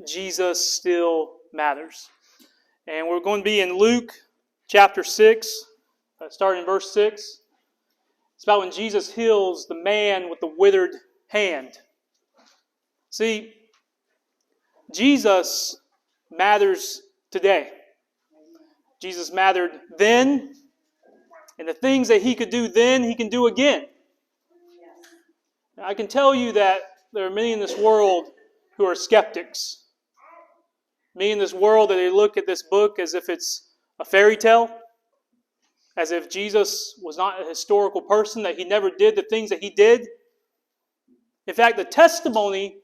Jesus still matters. And we're going to be in Luke chapter 6, starting in verse 6. It's about when Jesus heals the man with the withered hand. See, Jesus matters today. Jesus mattered then, and the things that He could do then, He can do again. Now, I can tell you that there are many in this world who are skeptics. Many in this world that they look at this book as if it's a fairy tale, as if Jesus was not a historical person, that He never did the things that He did. In fact, the testimony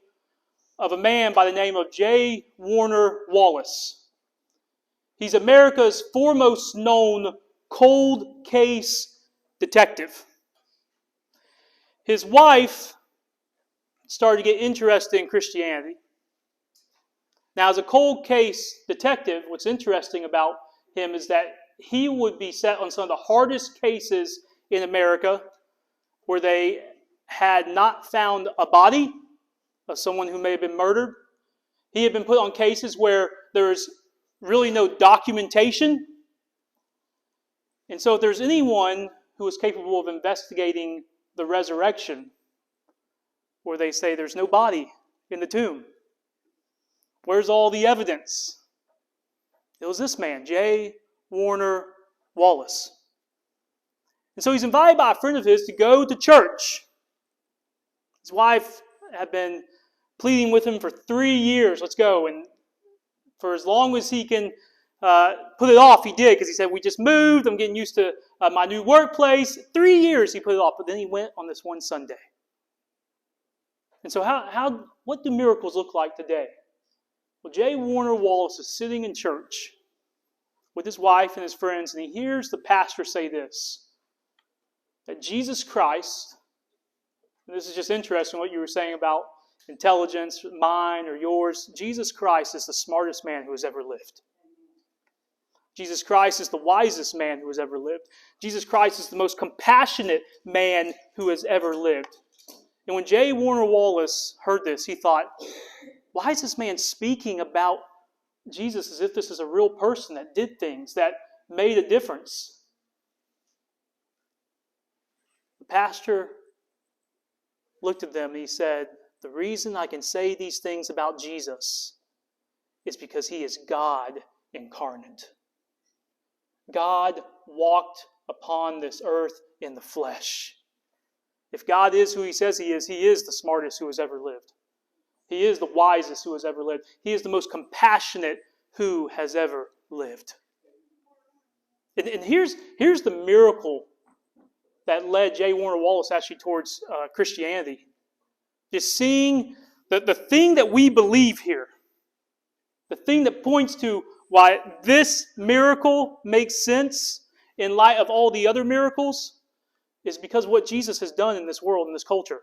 of a man by the name of J. Warner Wallace. He's America's foremost known cold case detective. His wife started to get interested in Christianity. Now, as a cold case detective, what's interesting about him is that he would be set on some of the hardest cases in America where they had not found a body of someone who may have been murdered. He had been put on cases where there's really no documentation. And so if there's anyone who is capable of investigating the resurrection, where they say there's no body in the tomb, where's all the evidence? It was this man, J. Warner Wallace. And so he's invited by a friend of his to go to church. His wife had been pleading with him for 3 years. Let's go. And for as long as he can put it off, he did. Because he said, we just moved. I'm getting used to my new workplace. 3 years he put it off. But then he went on this one Sunday. And so what do miracles look like today? Well, J. Warner Wallace is sitting in church with his wife and his friends, and he hears the pastor say this, that Jesus Christ, and this is just interesting what you were saying about intelligence, mine or yours, Jesus Christ is the smartest man who has ever lived. Jesus Christ is the wisest man who has ever lived. Jesus Christ is the most compassionate man who has ever lived. And when J. Warner Wallace heard this, he thought, why is this man speaking about Jesus as if this is a real person that did things, that made a difference? The pastor looked at them and he said, the reason I can say these things about Jesus is because He is God incarnate. God walked upon this earth in the flesh. If God is who He says He is the smartest who has ever lived. He is the wisest who has ever lived. He is the most compassionate who has ever lived. And here's the miracle that led J. Warner Wallace actually towards Christianity. Just seeing the thing that we believe here, the thing that points to why this miracle makes sense in light of all the other miracles, is because of what Jesus has done in this world, in this culture.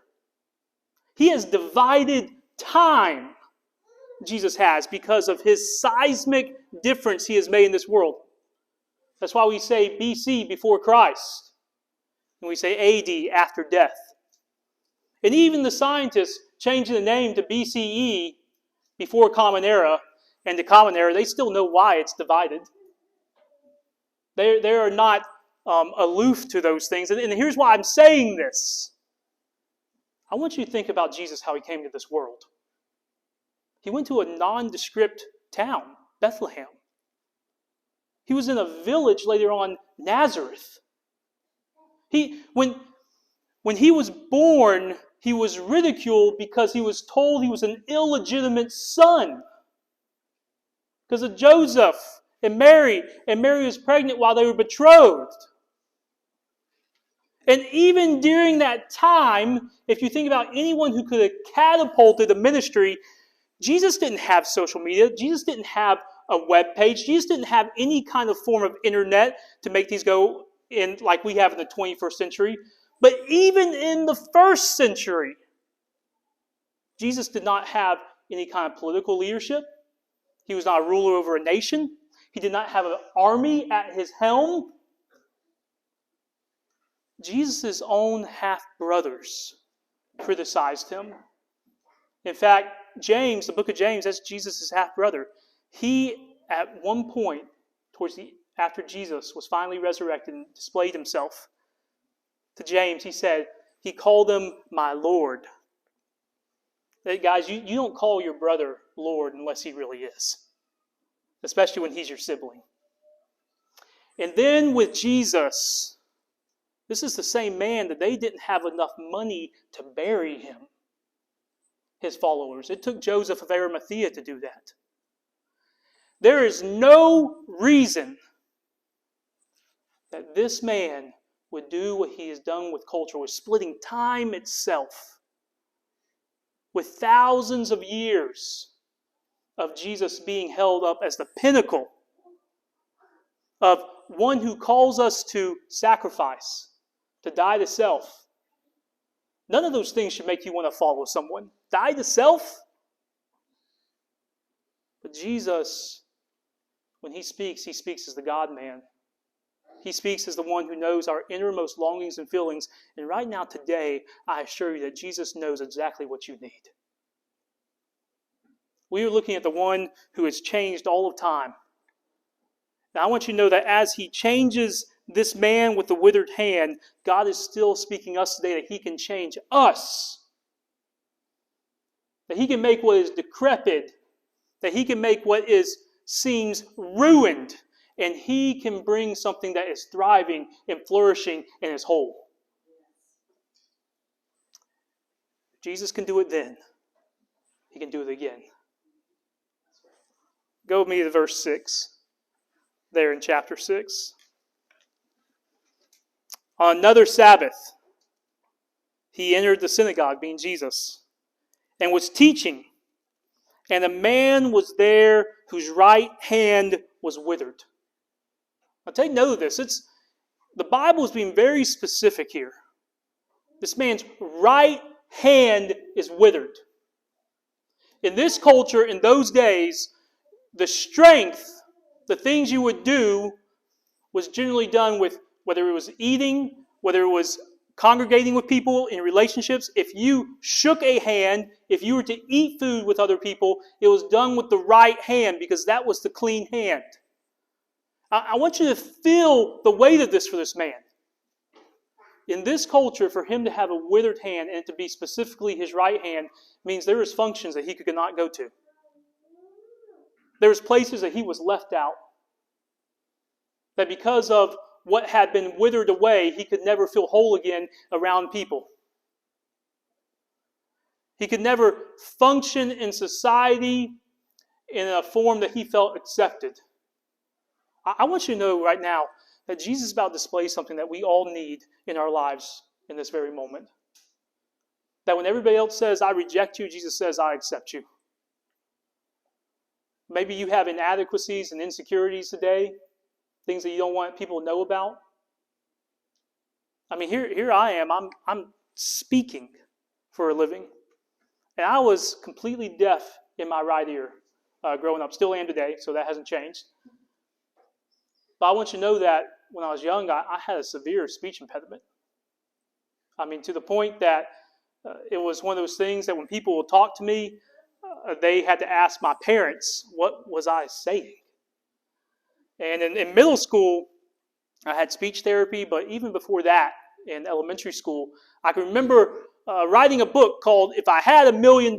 He has divided time, Jesus has, because of His seismic difference He has made in this world. That's why we say BC, before Christ, and we say AD, after death. And even the scientists changing the name to BCE, before Common Era, and to Common Era, they still know why it's divided. They are not aloof to those things. And here's why I'm saying this. I want you to think about Jesus, how He came to this world. He went to a nondescript town, Bethlehem. He was in a village later on, Nazareth. When He was born, He was ridiculed because He was told He was an illegitimate son. Because of Joseph and Mary was pregnant while they were betrothed. And even during that time, if you think about anyone who could have catapulted the ministry, Jesus didn't have social media. Jesus didn't have a web page. Jesus didn't have any kind of form of internet to make these go in like we have in the 21st century. But even in the first century, Jesus did not have any kind of political leadership. He was not a ruler over a nation. He did not have an army at His helm. Jesus' own half-brothers criticized Him. In fact, James, the book of James, that's Jesus' half-brother. He, at one point, after Jesus was finally resurrected and displayed himself to James, he called him my Lord. Guys, you don't call your brother Lord unless he really is, especially when he's your sibling. And then with Jesus, this is the same man that they didn't have enough money to bury him, his followers. It took Joseph of Arimathea to do that. There is no reason that this man would do what he has done with culture, with splitting time itself, with thousands of years of Jesus being held up as the pinnacle of one who calls us to sacrifice, to die to self. None of those things should make you want to follow someone. Die to self? But Jesus, when he speaks as the God-man. He speaks as the one who knows our innermost longings and feelings. And right now, today, I assure you that Jesus knows exactly what you need. We are looking at the one who has changed all of time. Now, I want you to know that as he changes this man with the withered hand, God is still speaking to us today that he can change us. That he can make what is decrepit, that he can make what seems ruined, and he can bring something that is thriving and flourishing and is whole. Jesus can do it then. He can do it again. Go with me to verse 6. There in chapter 6. On another Sabbath, he entered the synagogue, being Jesus, and was teaching. And a man was there whose right hand was withered. Now take note of this. The Bible is being very specific here. This man's right hand is withered. In this culture, in those days, the strength, the things you would do, was generally done with whether it was eating, whether it was congregating with people in relationships. If you shook a hand, if you were to eat food with other people, it was done with the right hand because that was the clean hand. I want you to feel the weight of this for this man. In this culture, for him to have a withered hand and to be specifically his right hand means there is functions that he could not go to. There was places that he was left out. That because of what had been withered away, he could never feel whole again around people. He could never function in society in a form that he felt accepted. I want you to know right now that Jesus is about to display something that we all need in our lives in this very moment. That when everybody else says, I reject you, Jesus says, I accept you. Maybe you have inadequacies and insecurities today, things that you don't want people to know about. I mean, here I am. I'm speaking for a living. And I was completely deaf in my right ear growing up. Still am today, so that hasn't changed. But I want you to know that when I was young, I had a severe speech impediment. I mean, to the point that it was one of those things that when people would talk to me, they had to ask my parents, what was I saying? And in middle school, I had speech therapy, but even before that, in elementary school, I can remember writing a book called If I Had $1 Million.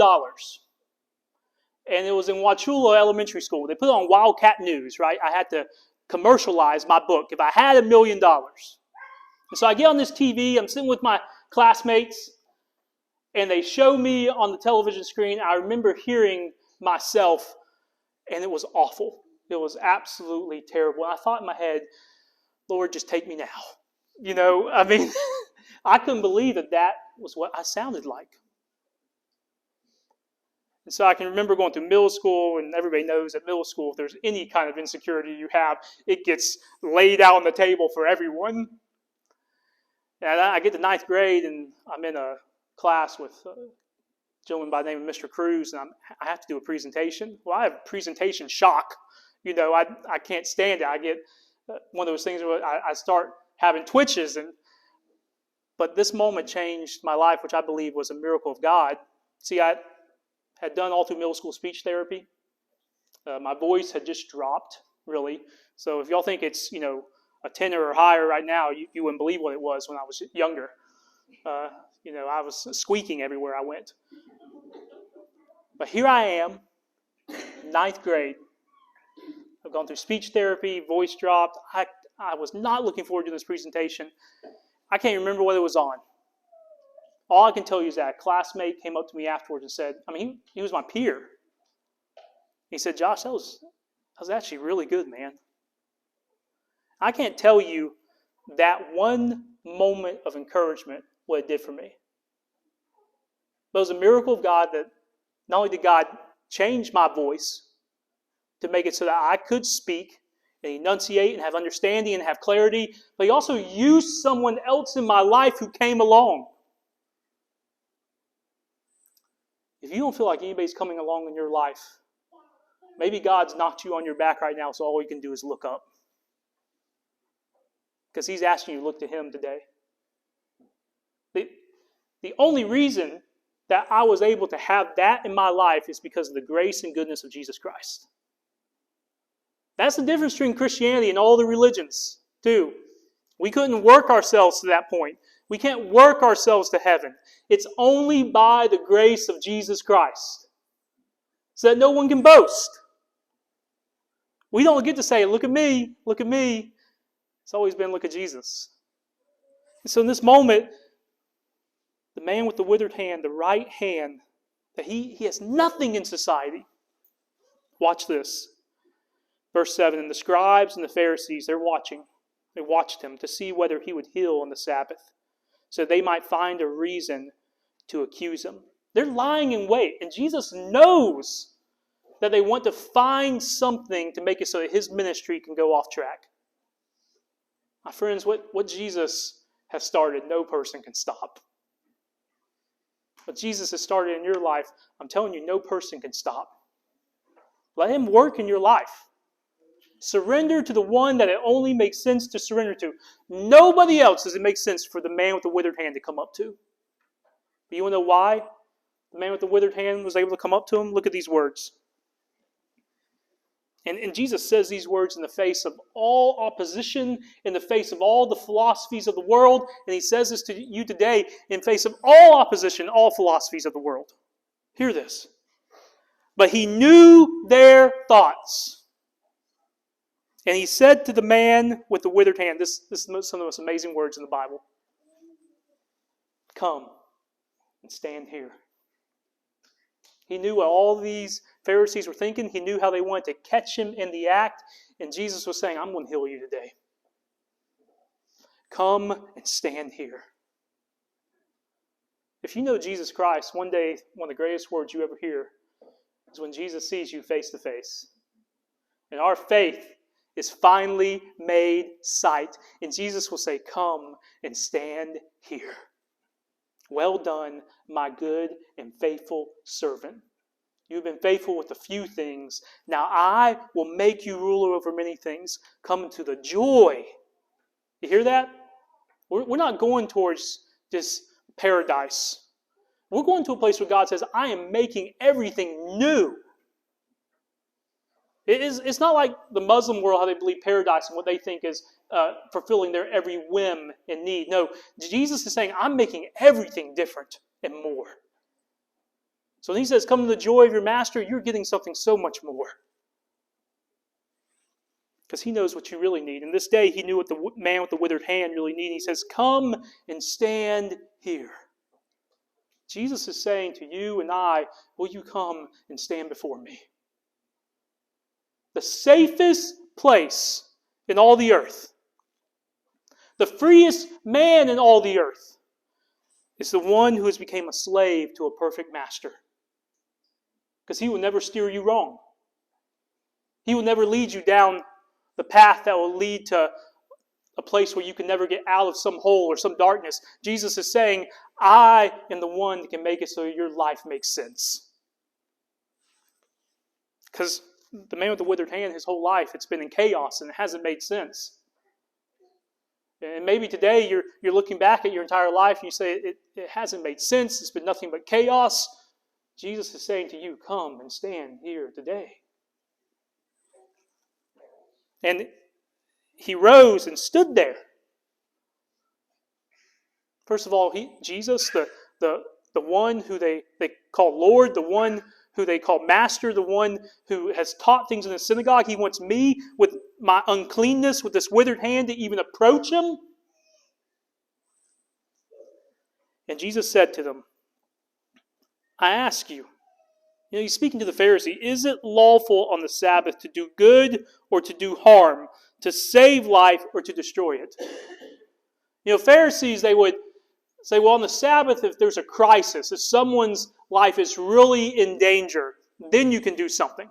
And it was in Wauchula Elementary School. They put it on Wildcat News, right? I had to commercialize my book, If I Had $1 Million. And so I get on this TV, I'm sitting with my classmates, and they show me on the television screen. I remember hearing myself, and it was awful. It was absolutely terrible. And I thought in my head, Lord, just take me now. You know, I mean, I couldn't believe that was what I sounded like. And so I can remember going through middle school, and everybody knows at middle school, if there's any kind of insecurity you have, it gets laid out on the table for everyone. And I get to 9th grade, and I'm in a class with a gentleman by the name of Mr. Cruz, and I have to do a presentation. Well, I have presentation shock. You know, I can't stand it. I get one of those things where I start having twitches. But this moment changed my life, which I believe was a miracle of God. See, I had done all through middle school speech therapy. My voice had just dropped, really. So if y'all think it's, a tenor or higher right now, you wouldn't believe what it was when I was younger. I was squeaking everywhere I went. But here I am, ninth grade. I've gone through speech therapy, voice dropped. I was not looking forward to this presentation. I can't remember what it was on. All I can tell you is that a classmate came up to me afterwards and said, he was my peer. He said, Josh, that was actually really good, man. I can't tell you that one moment of encouragement what it did for me. But it was a miracle of God that not only did God change my voice to make it so that I could speak and enunciate and have understanding and have clarity, but He also used someone else in my life who came along. If you don't feel like anybody's coming along in your life, maybe God's knocked you on your back right now, so all you can do is look up. Because He's asking you to look to Him today. The only reason that I was able to have that in my life is because of the grace and goodness of Jesus Christ. That's the difference between Christianity and all the religions, too. We couldn't work ourselves to that point. We can't work ourselves to heaven. It's only by the grace of Jesus Christ. So that no one can boast. We don't get to say, look at me, look at me. It's always been, look at Jesus. And so in this moment, the man with the withered hand, the right hand, that he has nothing in society. Watch this. Verse 7, and the scribes and the Pharisees, they're watching. They watched Him to see whether He would heal on the Sabbath, so they might find a reason to accuse Him. They're lying in wait, and Jesus knows that they want to find something to make it so that His ministry can go off track. My friends, what Jesus has started, no person can stop. What Jesus has started in your life, I'm telling you, no person can stop. Let Him work in your life. Surrender to the one that it only makes sense to surrender to. Nobody else does it make sense for the man with the withered hand to come up to. But you want to know why the man with the withered hand was able to come up to him? Look at these words. And Jesus says these words in the face of all opposition, in the face of all the philosophies of the world, and He says this to you today in face of all opposition, all philosophies of the world. Hear this. But He knew their thoughts. And He said to the man with the withered hand, this is some of the most amazing words in the Bible. Come and stand here. He knew what all these Pharisees were thinking. He knew how they wanted to catch Him in the act. And Jesus was saying, I'm going to heal you today. Come and stand here. If you know Jesus Christ, one day, one of the greatest words you ever hear is when Jesus sees you face to face. And our faith is finally made sight. And Jesus will say, come and stand here. Well done, my good and faithful servant. You've been faithful with a few things. Now I will make you ruler over many things. Come into the joy. You hear that? We're not going towards this paradise. We're going to a place where God says, I am making everything new. It's not like the Muslim world, how they believe paradise and what they think is fulfilling their every whim and need. No, Jesus is saying, I'm making everything different and more. So when He says, come to the joy of your master, you're getting something so much more. Because He knows what you really need. And this day, He knew what the man with the withered hand really needed. He says, come and stand here. Jesus is saying to you and I, will you come and stand before me? The safest place in all the earth, the freest man in all the earth, is the one who has become a slave to a perfect master. Because He will never steer you wrong. He will never lead you down the path that will lead to a place where you can never get out of some hole or some darkness. Jesus is saying, I am the one that can make it so your life makes sense. Because the man with the withered hand, his whole life, it's been in chaos and it hasn't made sense. And maybe today you're looking back at your entire life and you say, it hasn't made sense. It's been nothing but chaos. Jesus is saying to you, come and stand here today. And he rose and stood there. First of all, Jesus, the one who they call Lord, the one who they call Master, the one who has taught things in the synagogue, he wants me with my uncleanness, with this withered hand, to even approach him. And Jesus said to them, I ask you, he's speaking to the Pharisee, is it lawful on the Sabbath to do good or to do harm, to save life or to destroy it? Pharisees, they would say, well, on the Sabbath, if there's a crisis, if someone's life is really in danger, then you can do something.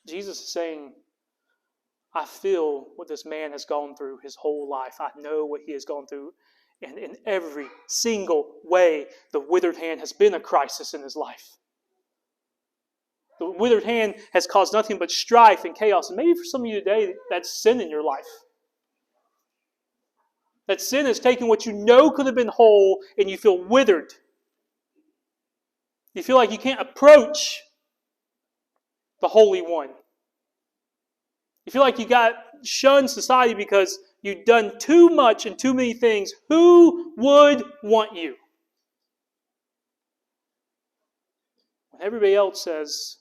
Jesus is saying, I feel what this man has gone through his whole life. I know what he has gone through. And in every single way, the withered hand has been a crisis in his life. The withered hand has caused nothing but strife and chaos. And maybe for some of you today, that's sin in your life. That sin has taken what you know could have been whole, and you feel withered. You feel like you can't approach the Holy One. You feel like you got shunned society because you've done too much and too many things. Who would want you? When everybody else says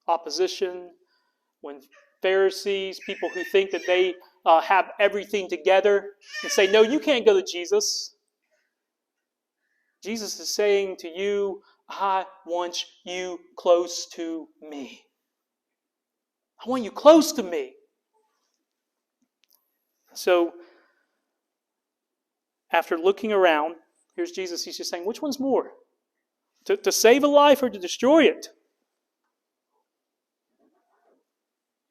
opposition, when Pharisees, people who think that they have everything together, and say, no, you can't go to Jesus. Jesus is saying to you, I want you close to me. I want you close to me. So, after looking around, here's Jesus. He's just saying, which one's more? To save a life or to destroy it?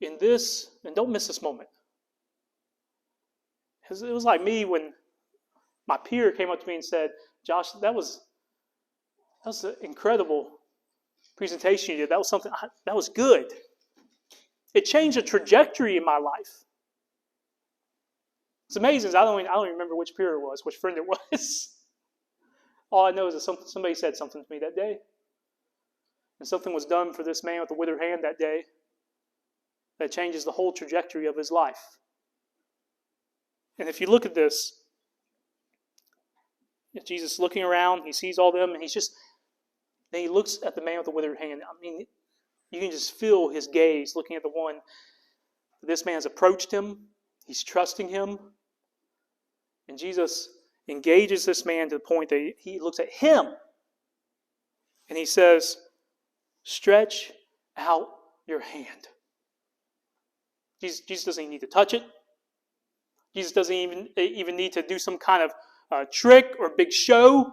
In this, and don't miss this moment. It was like me when my peer came up to me and said, Josh, that was an incredible presentation you did. That was something, that was good. It changed the trajectory in my life. It's amazing. I don't even remember which peer it was, which friend it was. All I know is that somebody said something to me that day. And something was done for this man with the withered hand that day that changes the whole trajectory of his life. And if you look at this, Jesus is looking around, he sees all them, and then he looks at the man with the withered hand. I mean, you can just feel his gaze looking at the one. This man's approached him. He's trusting him. And Jesus engages this man to the point that he looks at him. And he says, stretch out your hand. Jesus doesn't even need to touch it. Jesus doesn't even need to do some kind of trick or big show.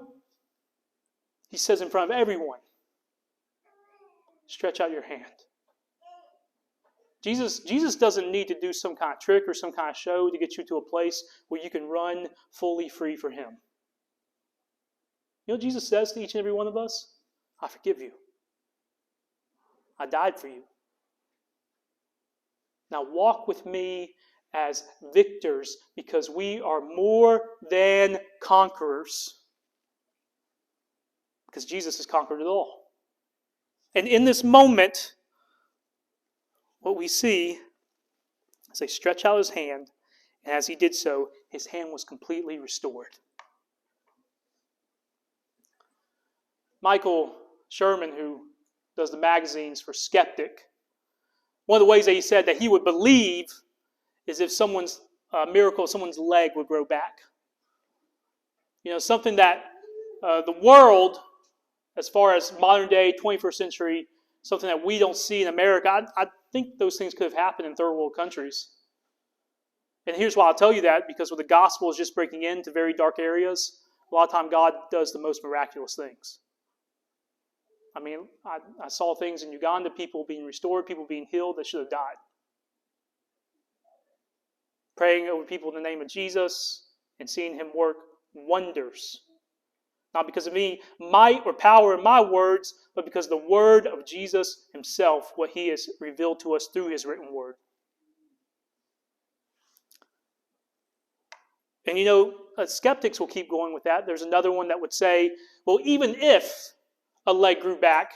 He says in front of everyone, stretch out your hand. Jesus doesn't need to do some kind of trick or some kind of show to get you to a place where you can run fully free for him. You know what Jesus says to each and every one of us? I forgive you. I died for you. Now walk with me as victors, because we are more than conquerors. Because Jesus has conquered it all. And in this moment, what we see is they stretch out his hand, and as he did so, his hand was completely restored. Michael Sherman, who does the magazines for Skeptic, one of the ways that he said that he would believe is if someone's miracle, someone's leg would grow back. Something that the world, as far as modern day, 21st century, something that we don't see in America. I think those things could have happened in third world countries. And here's why I'll tell you that, because when the gospel is just breaking into very dark areas, a lot of time God does the most miraculous things. I mean, I saw things in Uganda, people being restored, people being healed that should have died. Praying over people in the name of Jesus and seeing him work wonders. Not because of any might or power in my words, but because the word of Jesus himself, what he has revealed to us through his written word. And skeptics will keep going with that. There's another one that would say, well, even if a leg grew back,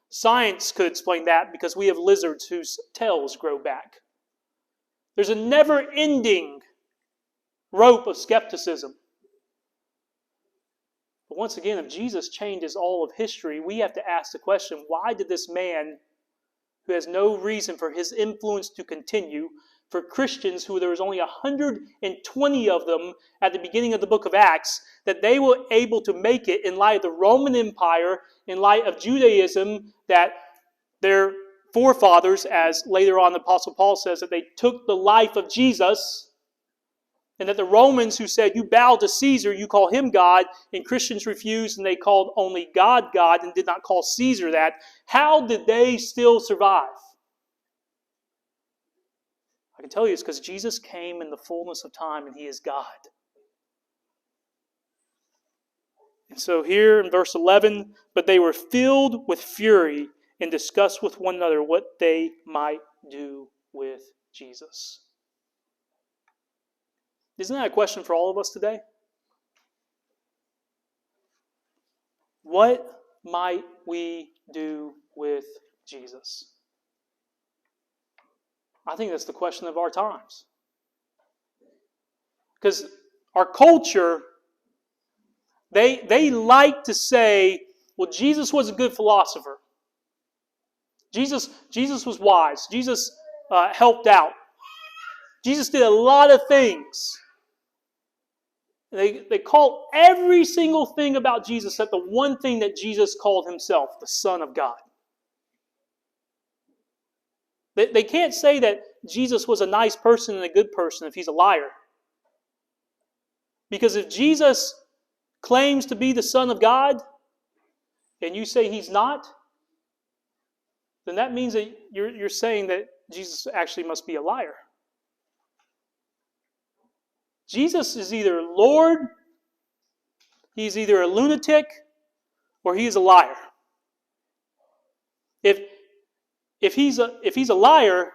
science could explain that because we have lizards whose tails grow back. There's a never-ending rope of skepticism. But once again, if Jesus changes all of history, we have to ask the question, why did this man, who has no reason for his influence to continue, for Christians who there was only 120 of them at the beginning of the book of Acts, that they were able to make it in light of the Roman Empire, in light of Judaism, that their forefathers, as later on the Apostle Paul says, that they took the life of Jesus, and that the Romans who said, you bow to Caesar, you call him God, and Christians refused and they called only God God and did not call Caesar that. How did they still survive? I can tell you it's because Jesus came in the fullness of time and he is God. And so here in verse 11, but they were filled with fury and discussed with one another what they might do with Jesus. Isn't that a question for all of us today? What might we do with Jesus? I think that's the question of our times. Because our culture, they like to say, well, Jesus was a good philosopher. Jesus was wise. Jesus helped out. Jesus did a lot of things. They call every single thing about Jesus except the one thing that Jesus called himself, the Son of God. They can't say that Jesus was a nice person and a good person if he's a liar. Because if Jesus claims to be the Son of God and you say he's not, then that means that you're saying that Jesus actually must be a liar. Jesus is either Lord, he's either a lunatic, or he is a liar. If he's a liar,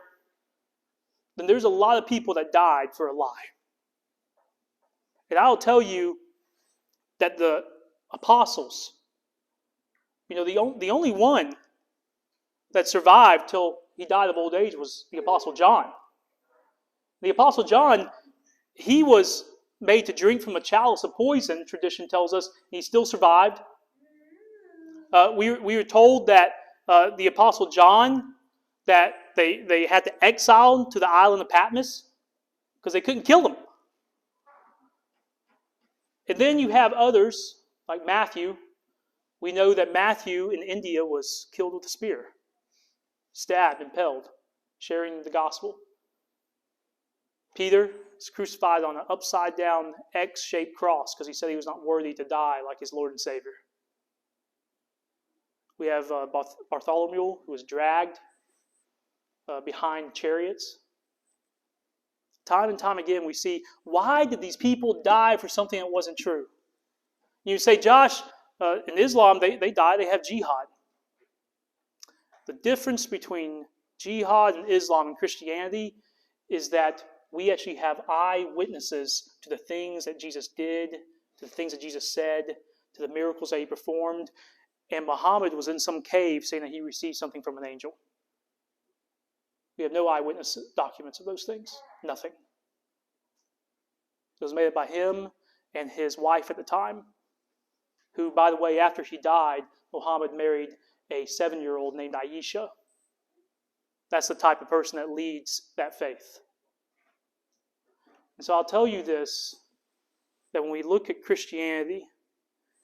then there's a lot of people that died for a lie. And I'll tell you that the apostles, the only one that survived till he died of old age was the Apostle John. The Apostle John, he was made to drink from a chalice of poison, tradition tells us, and he still survived. We were told that the Apostle John, that they had to exile him to the island of Patmos because they couldn't kill him. And then you have others, like Matthew. We know that Matthew in India was killed with a spear, stabbed, impaled, sharing the gospel. Peter was crucified on an upside-down X-shaped cross because he said he was not worthy to die like his Lord and Savior. We have Bartholomew, who was dragged behind chariots. Time and time again we see, why did these people die for something that wasn't true? You say, Josh, in Islam they die, they have jihad. The difference between jihad and Islam and Christianity is that we actually have eyewitnesses to the things that Jesus did, to the things that Jesus said, to the miracles that he performed. And Muhammad was in some cave saying that he received something from an angel. We have no eyewitness documents of those things. Nothing. It was made up by him and his wife at the time, who, by the way, after she died, Muhammad married a 7-year-old named Aisha. That's the type of person that leads that faith. And so I'll tell you this, that when we look at Christianity,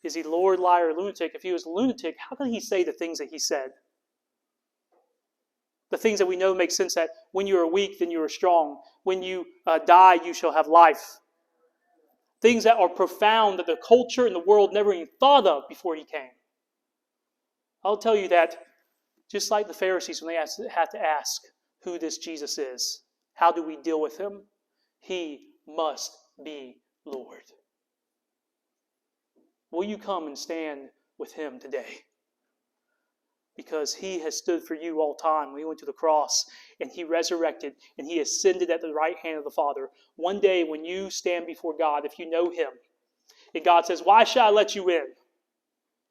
is he Lord, liar, or lunatic? If he was a lunatic, how can he say the things that he said? The things that we know make sense, that when you are weak, then you are strong. When you die, you shall have life. Things that are profound that the culture and the world never even thought of before he came. I'll tell you that just like the Pharisees, when they had to ask who this Jesus is, how do we deal with him? He must be Lord. Will you come and stand with him today? because He has stood for you all time. When He went to the cross and He resurrected and He ascended at the right hand of the Father. One day when you stand before God, if you know Him, and God says, why should I let you in?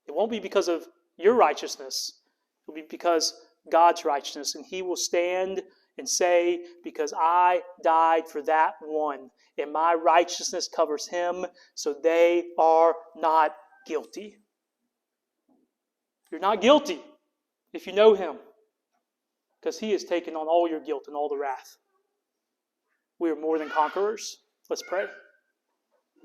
It won't be because of your righteousness. It will be because God's righteousness. And He will stand and say, because I died for that one, and my righteousness covers him, so they are not guilty. You're not guilty if you know Him, because He has taken on all your guilt and all the wrath. We are more than conquerors. Let's pray.